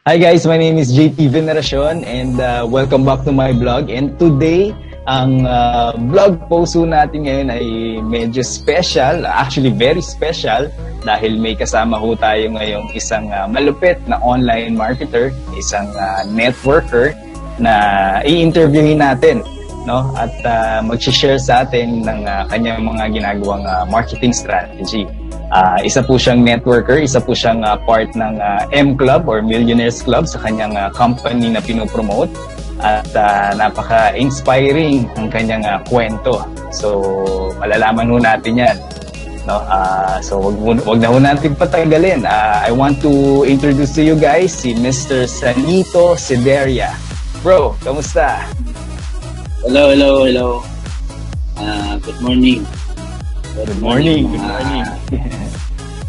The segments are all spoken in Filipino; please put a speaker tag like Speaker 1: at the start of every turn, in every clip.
Speaker 1: Hi guys, my name is JP Veneracion and welcome back to my blog. And today, ang blog post natin ngayon ay medyo special, actually very special dahil may kasama ho tayo ngayong isang malupit na online marketer, isang networker na i-interviewin natin, no? At mag-share sa atin ng kanyang mga ginagawang marketing strategy. Isa po siyang networker, isa po siyang part ng M Club or Millionaires Club sa kanyang company na pinopromote at napaka-inspiring ang kanyang kwento. So, malalaman ho natin yan. No? So, wag na ho natin patagalin. I want to introduce to you guys si Mr. Sanito Sideria. Bro, kamusta?
Speaker 2: Hello. Good morning.
Speaker 1: Good morning.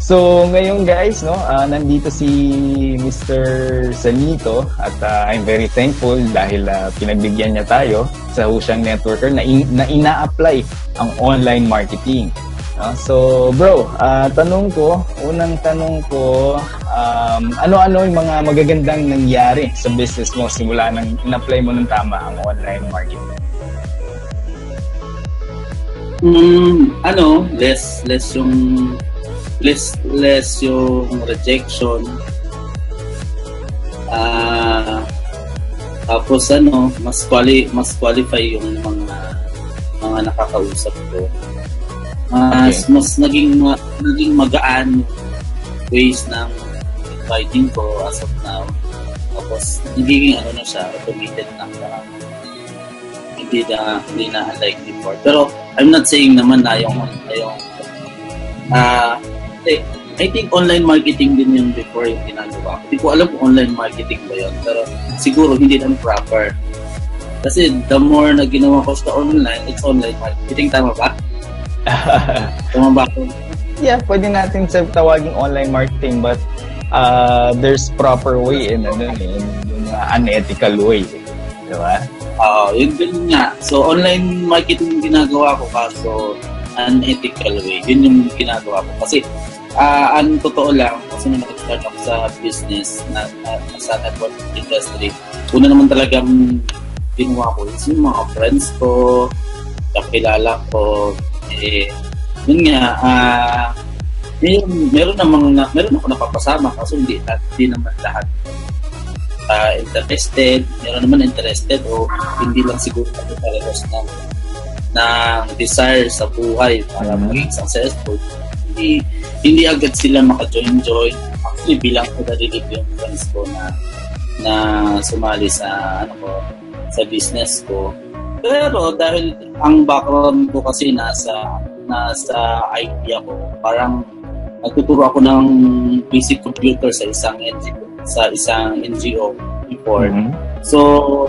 Speaker 1: So, ngayon guys, no, nandito si Mr. Sanito at I'm very thankful dahil pinagbigyan niya tayo sa siyang networker na ina-apply ang online marketing. So, bro, unang tanong ko, ano-ano yung mga magagandang nangyari sa business mo simula nang in-apply mo ng tama ang online marketing?
Speaker 2: Less yung rejection. Tapos mas qualify yung mga nakakausap ko. Mas naging magaan ways ng inviting ko as of now. Tapos nagiging na siya, automated na hindi na unlike before. Pero I'm not saying naman na I think online marketing din yung before yung ginagawa ko. Hindi ko alam kung online marketing ba yun, pero siguro hindi lang proper. Kasi the more na ginawa ko sa online, it's online marketing. Tama ba? Tama ba?
Speaker 1: Yeah, pwede natin tawaging online marketing, but there's proper way and yung unethical way. Diba?
Speaker 2: Yun din nga. So, online marketing yung ginagawa ko kaso unethical way. Yun yung ginagawa ko. Kasi, ang totoo lang, kasi nung nag-start ako sa business na sa network industry, una naman talagang ginawa ko is yung mga friends ko, kakilala ko, yun nga, meron ako napapasama kasi hindi naman lahat interested, meron naman interested o hindi lang siguro talaga ng desire sa buhay para maging successful. Hindi agad sila maka-join. Actually, bilang ko narinig yung friends ko na sumali sa sa business ko. Pero dahil ang background ko kasi nasa IT ako, parang nagtuturo ako ng basic computer sa isang NGO before. So,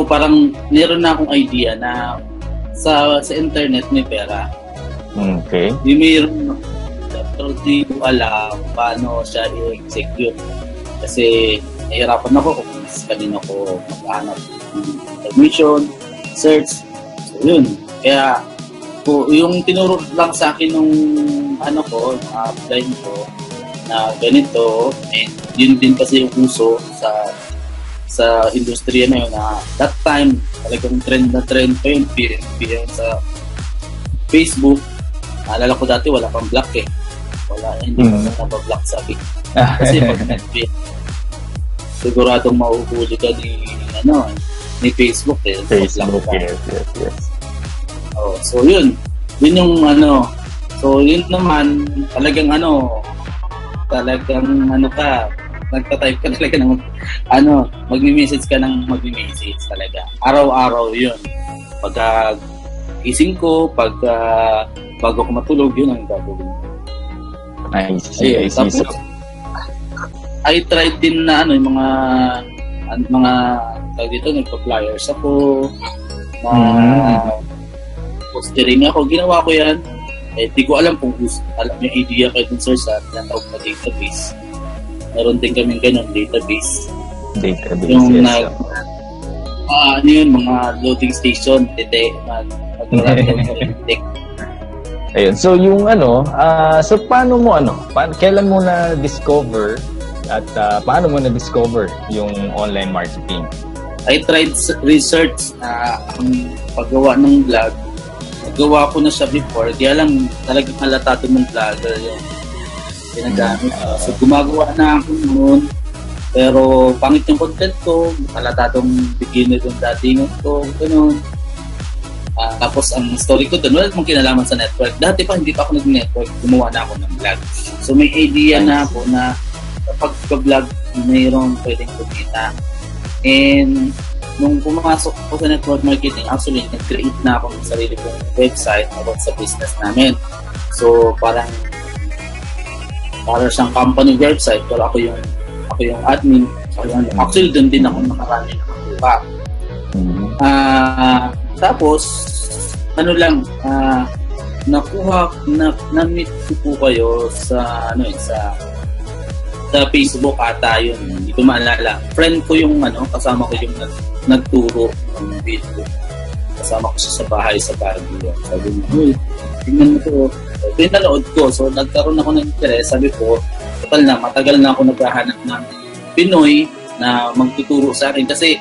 Speaker 2: parang meron na akong idea na sa internet may pera.
Speaker 1: Okay.
Speaker 2: Meron, pero di ko alam paano siya i-execute. Kasi nahihirapan ako kung kanino ko maghanap ng information, search. So, yun. Kaya, yung tinuro lang sa akin nung upline ko, na ganito, and yun din kasi yung uso sa industriya na yun na that time talagang trend pa yun PM sa Facebook. Naalala ko dati wala pang block hindi pa nabablock sa akin kasi pag nag-PM siguradong mahuhuli ka ni Facebook
Speaker 1: Facebook, yes.
Speaker 2: So yun yung so yun naman talagang nagta-type ka talaga ng magme-message ka ng magme-message talaga. Araw-araw yun. Pagka gising ko, bago ko matulog, yun ang gagawin.
Speaker 1: I see.
Speaker 2: Tapos, I tried din na yung mga tawag dito, nagpa-flyers ako, postering ako, ginawa ko yan. Di ko alam kung alam yung idea kayo dun sir sa tinatawag na database. Meron din kaming ganun, database. Yung
Speaker 1: yes.
Speaker 2: Mga loading station,
Speaker 1: Ayun. So yung so paano mo kailan mo na discover at paano mo na-discover yung online marketing?
Speaker 2: I tried research ang paggawa ng vlog. Nagawa ko na siya before, kaya lang talagang halata ng vlogger yung ginagamit. So gumagawa na ako noon, pero pangit yung content ko, halata itong beginner yung datingan ko, gano'n. Tapos ang story ko doon, wala namang kinalaman sa network. Dati pa, hindi pa ako nag-network, gumawa na ako ng vlog. So may idea na ako na kapag ka-vlog, mayroong pwedeng kumita. And nung pumasok ako sa network marketing, actually, nag-create na ako ng sarili kong website about sa business namin. So para siyang company website, pero ako yung admin. Actually, doon din ako nakarami na nakuha. Tapos, na-meet ko po kayo sa Facebook ata yun. Hindi ko maalala. Friend ko yung kasama ko yung nagturo ng video. Kasama ko siya sa bahay sa Baguio. Sabi niya, tingnan mo to. Pinanood ko. So, nagkaroon ako ng interest. Sabi ko, matagal na ako naghahanap ng Pinoy na magtuturo sa akin. Kasi,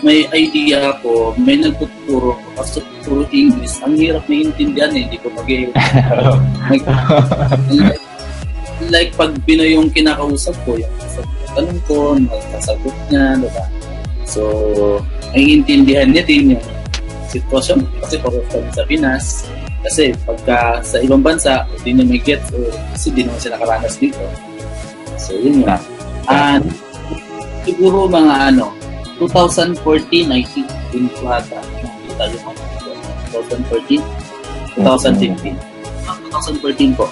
Speaker 2: may idea ko, may nagtuturo. Kasi tuturo English. Ang hirap naiintindihan eh. Hindi ko like pag Pinoy yung kinakausap ko, yung tanong ko, nagsasagot niya, diba? So, naiintindihan niya din yung sitwasyon kasi parang sa Pinas. Kasi pagka sa ibang bansa, hindi niya may get kasi di naman siya nakaranas dito. So, yun yun. And siguro mga 2014, I think, din ko hata. Nakita yung 2014, 2015. 2014 po.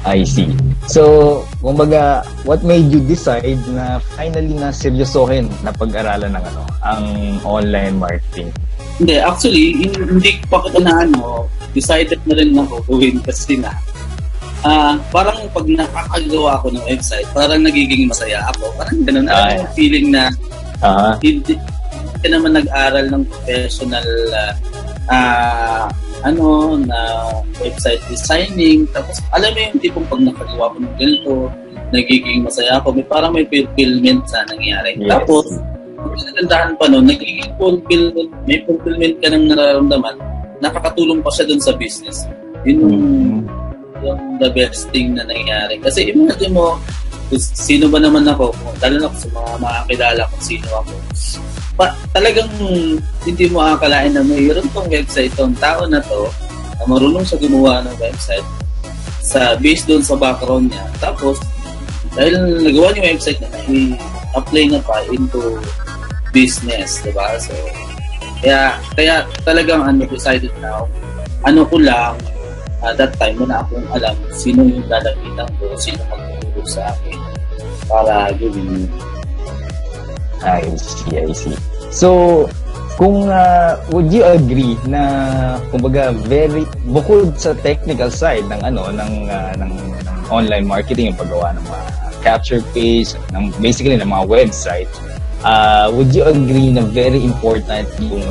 Speaker 1: I see. So, kumbaga, what made you decide na finally na seryosohin na pag-aralan ng ang online marketing?
Speaker 2: Hindi, actually, hindi pa ko na decided na rin ako gawin kasi parang pag nakakagawa ako ng website, parang nagiging masaya ako. Parang ganun. Yung feeling na hindi ka naman nag-aral ng professional na website designing. Tapos, alam mo yung tipong pag nakagawa ko ng ganito, nagiging masaya ako. Parang may fulfillment sa nangyari. Yes. Tapos, nagandahan pa nun, nagiging fulfillment, may fulfillment ka ng nararamdaman, nakakatulong pa siya dun sa business. Yun yung the best thing na nangyari. Kasi imagine mo, sino ba naman ako, lalo na sa mga makakilala kung sino ako. Talagang hindi mo akalain na mayroon tong website, tong tao na to, na marunong siya gumawa ng website based doon sa background niya. Tapos, dahil nagawa niya yung website na i-apply na pa into business, diba? So, kaya talagang decided na ko lang, that time na akong alam sino yung lalapitan ko, sino magtuturo sa akin para gawin yun.
Speaker 1: I see. So, would you agree na kumbaga bukod sa technical side ng online marketing, yung paggawa ng mga capture page, basically ng mga website, would you agree na very important yung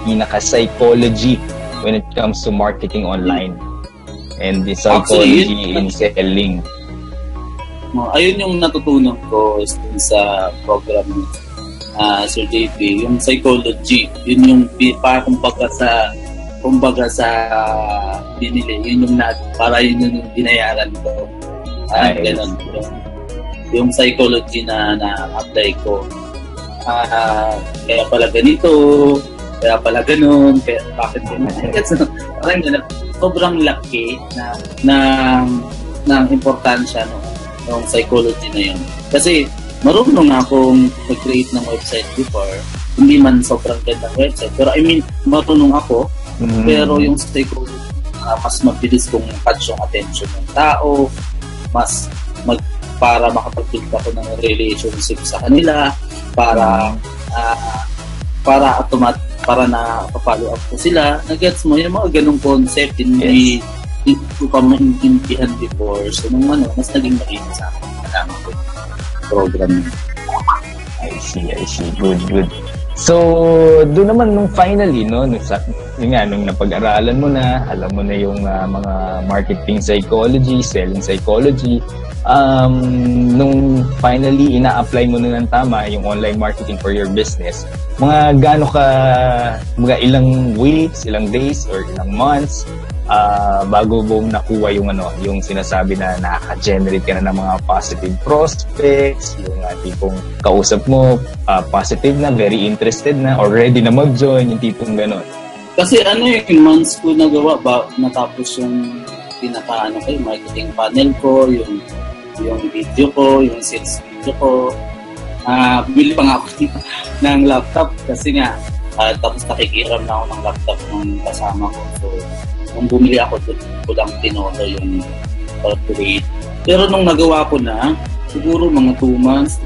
Speaker 1: pinaka-psychology when it comes to marketing online and the psychology in selling?
Speaker 2: Ayun yung natutunan ko sa program ni Sir JP, yung psychology. Yun yung kumbaga sa binili, yun yung yun yung binayaran ko. Ganun. Yung psychology na apply ko. Kaya pala ganito, kaya pala ganun, kaya bakit ganun. Parang ganun. Sobrang laki ng importansya ng psychology na yun. Kasi marunong akong mag-create ng website before, hindi man sobrang gandang website, pero marunong ako, pero yung psychology, mas mabilis kong catch yung attention ng tao, para makapag-build ako ng relationship sa kanila, para na-follow up ko sila. Nag-gets mo yung mga ganong concept, hindi ko pa maintindihan before. So, mas naging mainit sa akin. Alam ko program.
Speaker 1: I see. Good. So, doon naman nung finally, no, yun nga, nung napag-aralan mo na, alam mo na yung mga marketing psychology, selling psychology, nung finally ina-apply mo na ng tama yung online marketing for your business, mga gaano ka, mga ilang weeks, ilang days, or ilang months, bago mo nakuha yung yung sinasabi na nakaka-generate ka na ng mga positive prospects, yung tipong kausap mo, positive na, very interested na, or ready na mag-join, yung tipong gano'n.
Speaker 2: Kasi yung months ko nagawa natapos yung marketing panel ko, yung video ko, yung sales video ko. Bili pa nga ako ng laptop kasi nga tapos nakikiram na ako ng laptop ng kasama ko. So, nung bumili ako, doon ko lang tinoto yung corporate. Pero nung nagawa ko na, siguro mga 2 months,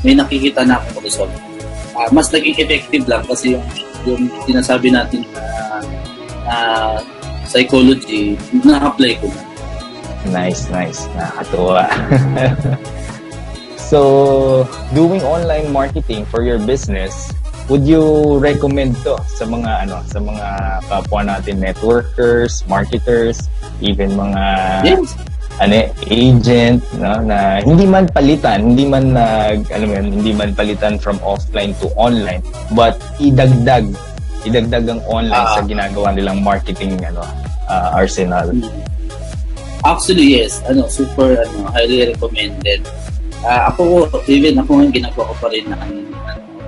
Speaker 2: may nakikita na ako result. Mas naging effective lang kasi yung sinasabi natin na psychology, na-apply ko na.
Speaker 1: Nice. Nakakatuwa. So, doing online marketing for your business, would you recommend to sa mga kapwa natin, networkers, marketers, even mga agent, no, na hindi man palitan from offline to online, but idagdag ang online sa ginagawa nilang marketing arsenal.
Speaker 2: Actually, yes. Super highly recommended. Ako ngayon ginagawa ko pa rin ng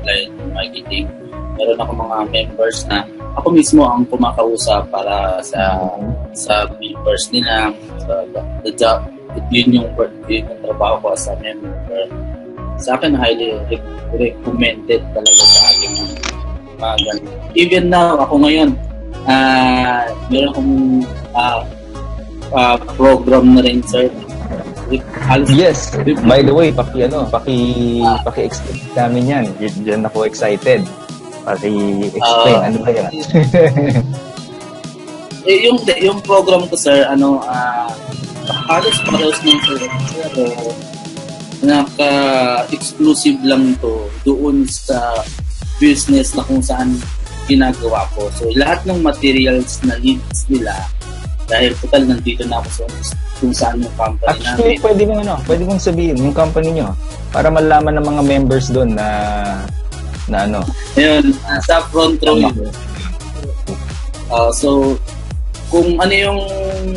Speaker 2: online marketing. Meron ako mga members na ako mismo ang kumakausap para sa members nila, the job. Yun yung trabaho ko as a member. Sa akin, highly recommended talaga sa akin. Even now, ako ngayon, meron akong program na rin, sir.
Speaker 1: Yes. By the way, paki-explain namin yan. Diyan ako excited. Paki-explain. Ano ba yan?
Speaker 2: yung program ko, sir, halos parehas ng sir. Pero naka-exclusive lang to doon sa business na kung saan ginagawa ko. So, lahat ng materials na needs nila, dahil total nandito na ako sa kung saan yung company namin.
Speaker 1: Actually, pwede mong sabihin yung company nyo para malaman ng mga members doon na
Speaker 2: Ayun, sa front row yun. So, kung ano yung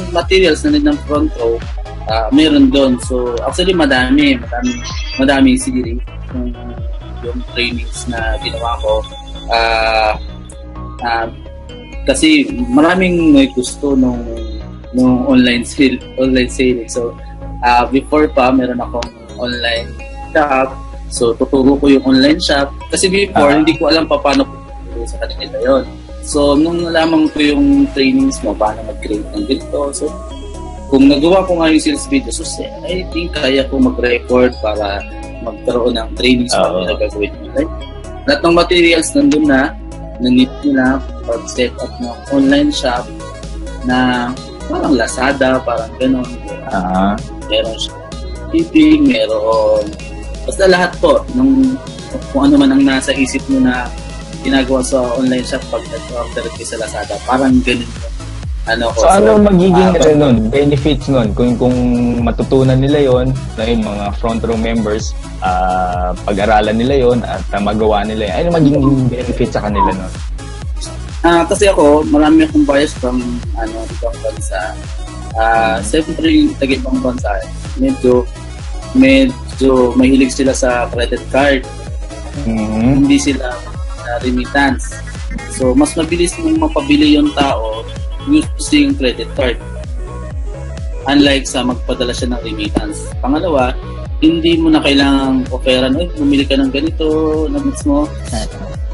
Speaker 2: materials na ng front row, meron doon. So, actually, madaming series yung trainings na ginawa ko. Kasi maraming may gusto nung online selling. So, before pa, meron akong online shop. So, tuturo ko yung online shop. Kasi before, hindi ko alam paano tuturo sa kanila yun. So, nung nalaman ko yung trainings mo, paano mag-create ng ganito. So, kung nagawa ko nga yung sales video, so I think kaya ko mag-record para magkaroon ng trainings na gagawin online. Lahat ng materials nandun na need nila pag-set up ng online shop na parang Lazada, parang gano'n. Meron shipping, meron basta lahat po kung ano man ang nasa isip mo na ginagawa sa online shop pag nag-order kayo sa Lazada, parang gano'n.
Speaker 1: So, ano magiging benefits nun? Kung matutunan nila yon na yung mga front row members, pag-aralan nila yon at magawa nila yun, ano magiging benefits sa kanila nun?
Speaker 2: Kasi ako, marami akong bias from ibang bansa. Siyempre yung tag-ibang bansa, medyo mahilig sila sa credit card. Hindi sila remittance. So, mas mabilis mong mapabili yung tao using credit card. Unlike sa magpadala siya ng remittance. Pangalawa, hindi mo na kailangang offeran, bumili ka ng ganito, na-mix mo.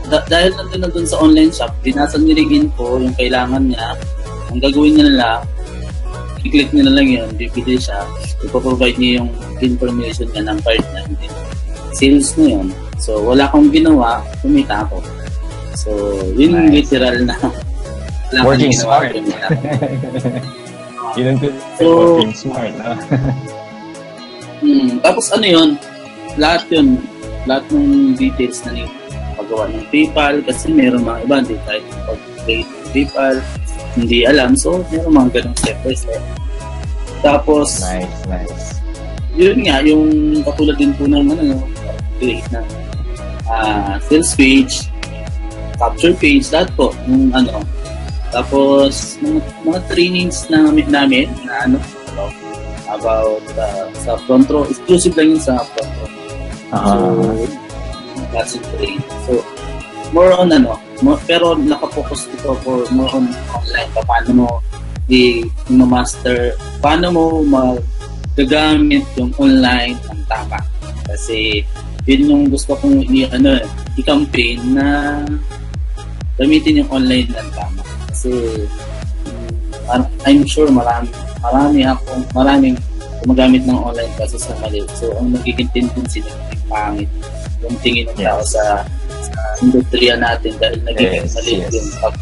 Speaker 2: Dahil nandun sa online shop, binasan niya yung info, yung kailangan niya. Ang gagawin niya na lang, i-click niya na lang yun, bibili siya, ipaprovide niya yung information niya ng card niya. Sales na yun. So, wala akong ginawa, kumita ako. So, yun yung literal na
Speaker 1: working smart. Yun ang working smart.
Speaker 2: Tapos yun, lahat yun, lahat ng details na paggawa ng PayPal, kasi meron mga iba, hindi tayo pag-create ng PayPal, hindi alam. So, meron mga ganong step by step. Tapos,
Speaker 1: nice.
Speaker 2: Yun nga, yung katulad din po ng create na sales page, capture page, lahat po. Yung tapos, mga trainings namin na about sa front row. Exclusive lang yun sa front row. So, classic training. So, more on pero nakapokus ito for more on online. Paano mo i-master, paano mo magagamit yung online ng tama. Kasi, yun yung gusto kong i-campaign na gamitin yung online ng tama. Kasi, I'm sure maraming gumagamit ng online kasi sa mali. So, ang magiging tendency na pangit yung tingin ng tao sa industriya natin dahil nagiging mali yung pag.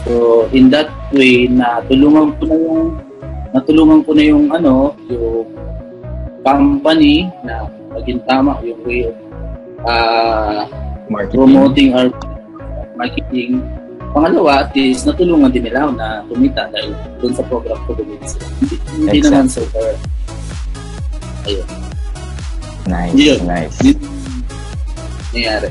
Speaker 2: So, in that way, natulungan ko na yung company na maging tama yung way of promoting our marketing. Pangalawa, at least, natulungan din nila na kumita dahil doon sa program ko dumili sila. Hindi naman so far. Ayun.
Speaker 1: Nice.
Speaker 2: Nangyari.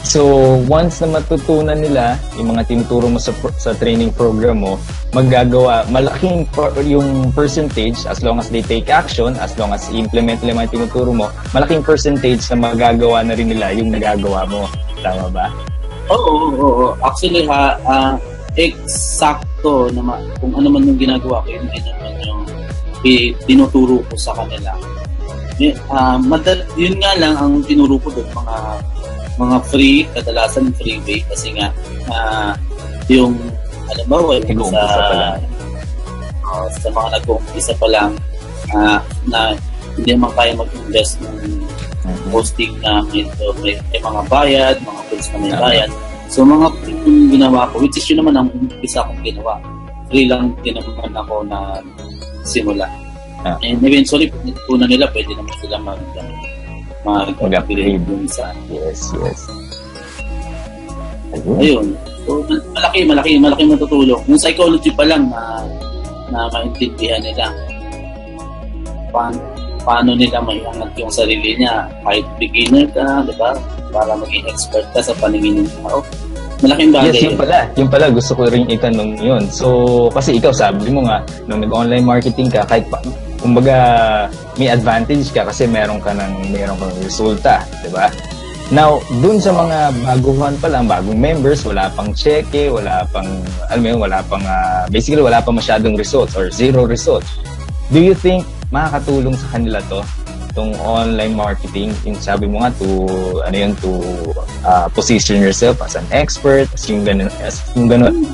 Speaker 1: So, once na matutunan nila yung mga tinuturo mo sa training program mo, malaking yung percentage as long as they take action, as long as i-implement nila yung tinuturo mo, malaking percentage na magagawa na rin nila yung nagagawa mo. Tama ba?
Speaker 2: Oo. Actually, eksakto naman kung ano man yung ginagawa ko, yun naman yung tinuturo ko sa kanila. Yun nga lang ang tinuro ko doon, mga free, kadalasan freebie, kasi nga yung halimbawa sa mga nag-uumpisa pa lang na hindi naman kaya mag-invest ng posting na may mga bayad, mga tools na may bayad. So mga free yung ginawa ko, which is yun naman ang umpisa kong ginawa. Free lang din naman ako na simula. And eventually, kung na nila, pwede naman sila mag-upgrade dun sa...
Speaker 1: Yes.
Speaker 2: Ayun. So, malaki matutulong. Yung psychology pa lang na maintindihan nila paano nila maiangat yung sarili niya. Kahit beginner ka, di ba? Para maging expert ka sa paningin ng tao. Malaking bagay.
Speaker 1: Yes, yung pala, gusto ko rin itanong yun. So, kasi ikaw, sabi mo nga, nung nag-online marketing ka, kahit kumbaga, may advantage ka kasi meron kang resulta, di ba? Now, dun sa mga baguhan pa lang, bagong members, wala pang cheque, wala pang masyadong results or zero results. Do you think makakatulong sa kanila itong online marketing? Yung sabi mo nga, to position yourself as an expert, yung ganun.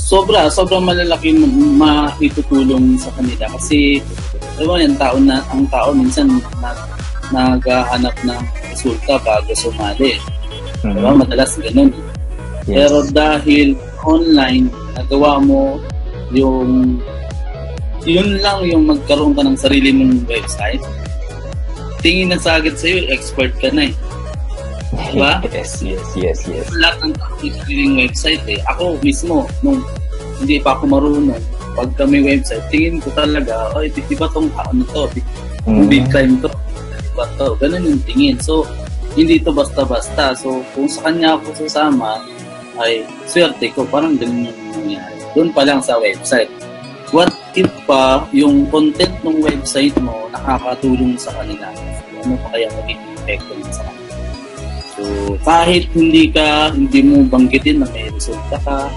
Speaker 1: Sobrang malalaki maitutulong sa kanila kasi ang tao minsan naghahanap ng resulta bago sumali. Diba? Madalas ganun. Yes. Pero dahil online, nagawa mo yun lang yung magkaroon ka ng sarili mong website, tingin na sagad sa'yo, expert ka na eh. Diba? Yes.
Speaker 2: Lahat ng tao may sariling website eh. Ako mismo, nung hindi pa ako marunong, pagka may website, tingin ko talaga, di ba tong tao na to? Big time to. Di ba to? Ganun yung tingin. So, hindi to basta-basta. So, kung sa kanya ako sasama, ay swerte ko. Parang ganun yung nangyari. Doon pa lang sa website. What if pa yung content ng website mo nakakatulong sa kanila? Ano pa kaya magiging epekto sa kanila? So, kahit hindi mo banggitin na may resulta ka,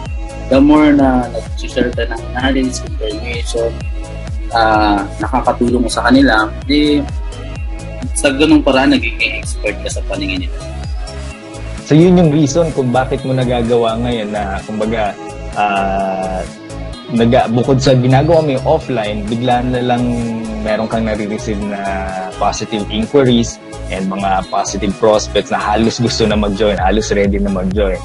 Speaker 2: the more na nag-share ka ng knowledge, information, nakakatulong mo sa kanila, sa ganung paraan nagiging expert ka sa paningin nila.
Speaker 1: So yun yung reason kung bakit mo nagagawa ngayon na kumbaga bukod sa ginagawa mo yung offline, bigla na lang meron kang nare-receive na positive inquiries and mga positive prospects na halos gusto na mag-join, halos ready na mag-join.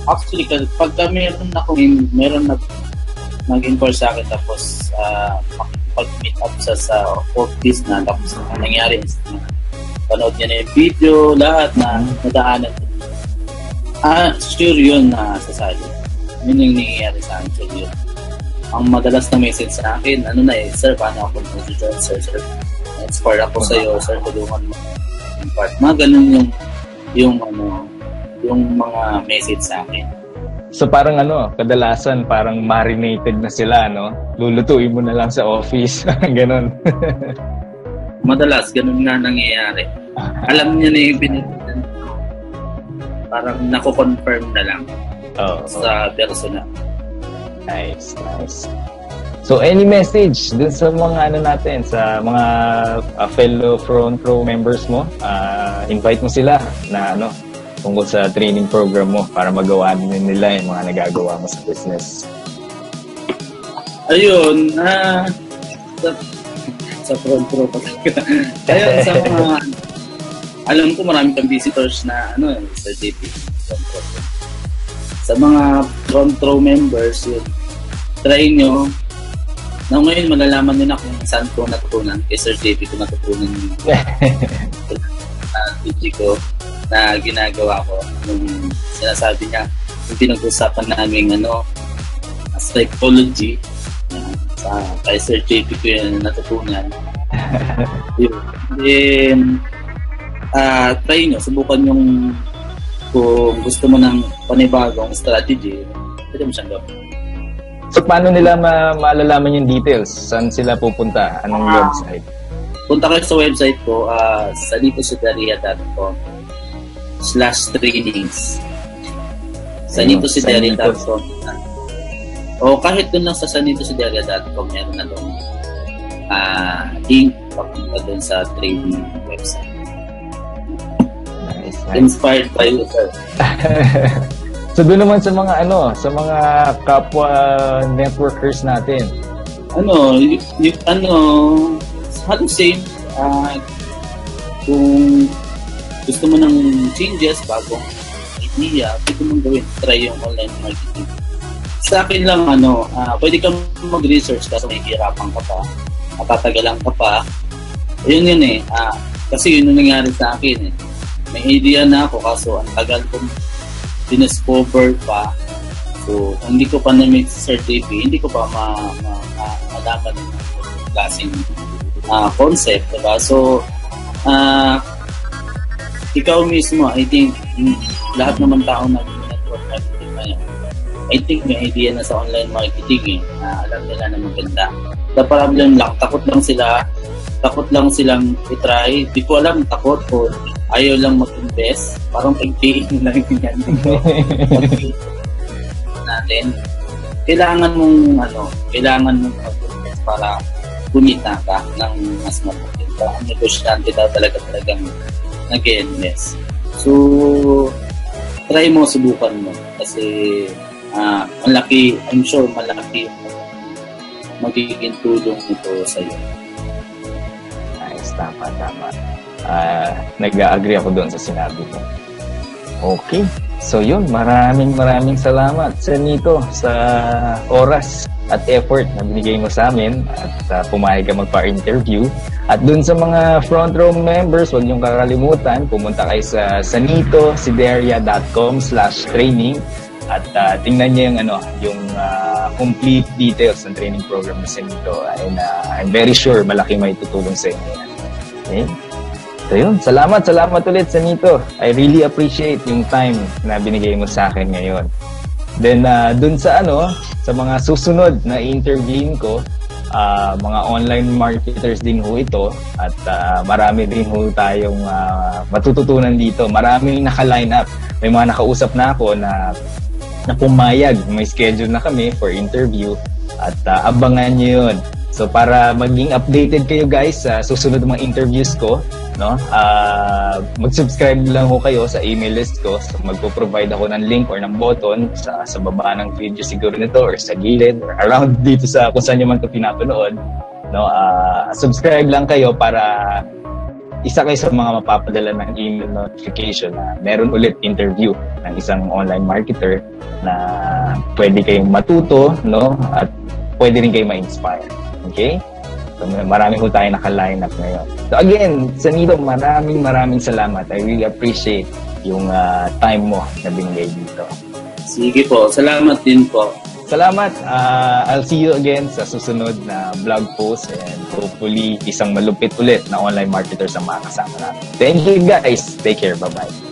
Speaker 2: Actually, pagka meron nag-inquire sa akin tapos nakapag-meet up sa office na. Tapos ang nangyari is panood niya na yung video, lahat na nadaanan. Sure yun na sasali. Yun yung nangyayari sa akin, sure yun. Ang madalas na message sa akin, sir, paano ako mag-join, sir, inspire ako sa'yo, sir, tulungan mo. Mga ganun yung mga message sa akin.
Speaker 1: So parang kadalasan parang marinated na sila, no? Lulutuin mo na lang sa office, ganun.
Speaker 2: Madalas, ganun nga nangyayari. Alam niya na yung pinag-, parang nako-confirm na lang sa personal.
Speaker 1: Nice. So any message dun sa mga natin, sa mga fellow front row members mo? Invite mo sila na tungkol sa training program mo para magawa nila yung mga nagagawa mo sa business.
Speaker 2: Ayun, sa front row pa. Ayun, sa mga, alam ko marami kang visitors na sa JP. Sa mga front row members, yun, try nyo. Na ngayon, malalaman nyo na kung saan ko natutunan. Kay Sir JP ko natutunan yung teach ko na ginagawa ko. Yung sinasabi niya, yung pinag-usapan namin psychology, kay Sir JP ko yung natutunan. Then, try nyo, subukan yung kung gusto mo ng panibagong strategy, pwede mo siyang gawin.
Speaker 1: So, paano nila malalaman yung details? Saan sila pupunta? Anong website?
Speaker 2: Punta kayo sa website ko, sanitosidaria.com/trainings. Sanitosidaria.com. O kahit dun lang sa sanitosidaria.com, meron na doon link papunta dun sa training website.
Speaker 1: Nice.
Speaker 2: Inspired by you, sir.
Speaker 1: So doon naman sa mga sa mga kapwa networkers natin. Halos same. Kung gusto mo ng changes, bagong idea, pwede mong gawin. Try yung online marketing. Sa akin lang, pwede kang mag-research kasi may hirapan ka pa, matatagalan ka pa. Yun eh. Kasi yun yung nangyari sa akin eh. May idea na ako kaso ang tagal kong diniscover pa. So, kung hindi ko pa na-meet sa Sir JP, hindi ko pa malaman yung klaseng concept, diba? So, ikaw mismo, I think, lahat naman tao na network marketing ngayon, I think may idea na sa online marketing alam nila na maganda. The problem lang, takot lang silang itry. Di ko alam, takot o ayaw lang mag-invest. Parang pag-paying lang yan. Natin. Kailangan mong mag-invest para kumita ka ng mas maganda. Ang negosyante daw talagang nag-invest. So, try mo, subukan mo. Kasi I'm sure malaki magiging tulong ito sa iyo. Nice, tama. Nag-agree ako doon sa sinabi ko. Okay. So yun, maraming salamat Sanito sa oras at effort na binigay mo sa amin at pumayag ka magpa-interview. At dun sa mga front row members, huwag niyong kakalimutan, pumunta kayo sa sanitosideria.com/training at tingnan niyo yung complete details ng training program ni Sanito. And I'm very sure malaki may tutulong sa inyo yan. Okay? So yun, salamat ulit Sanito. I really appreciate yung time na binigay mo sa akin ngayon. Then dun sa sa mga susunod na interviewin ko, mga online marketers din ho ito at marami din ho tayong matututunan dito. Maraming naka-line up. May mga nakausap na ako na pumayag. May schedule na kami for interview at abangan nyo yun. So para maging updated kayo guys sa susunod mga interviews ko, mag-subscribe lang ho kayo sa email list ko. So magpo-provide ako ng link or ng button sa baba ng video siguro nito or sa gilid or around dito sa kung saan nyo man ito pinapanood. Subscribe lang kayo para isa kayo sa mga mapapadala ng email notification na meron ulit interview ng isang online marketer na pwede kayong matuto, at pwede rin kayo ma-inspire. Okay? So, marami ho tayo naka-line up ngayon. So again, Sanido, maraming salamat. I really appreciate yung time mo na binigay dito.
Speaker 2: Sige po. Salamat din po.
Speaker 1: Salamat. I'll see you again sa susunod na blog post and hopefully isang malupit ulit na online marketers ang makakasama natin. Thank you guys. Take care. Bye-bye.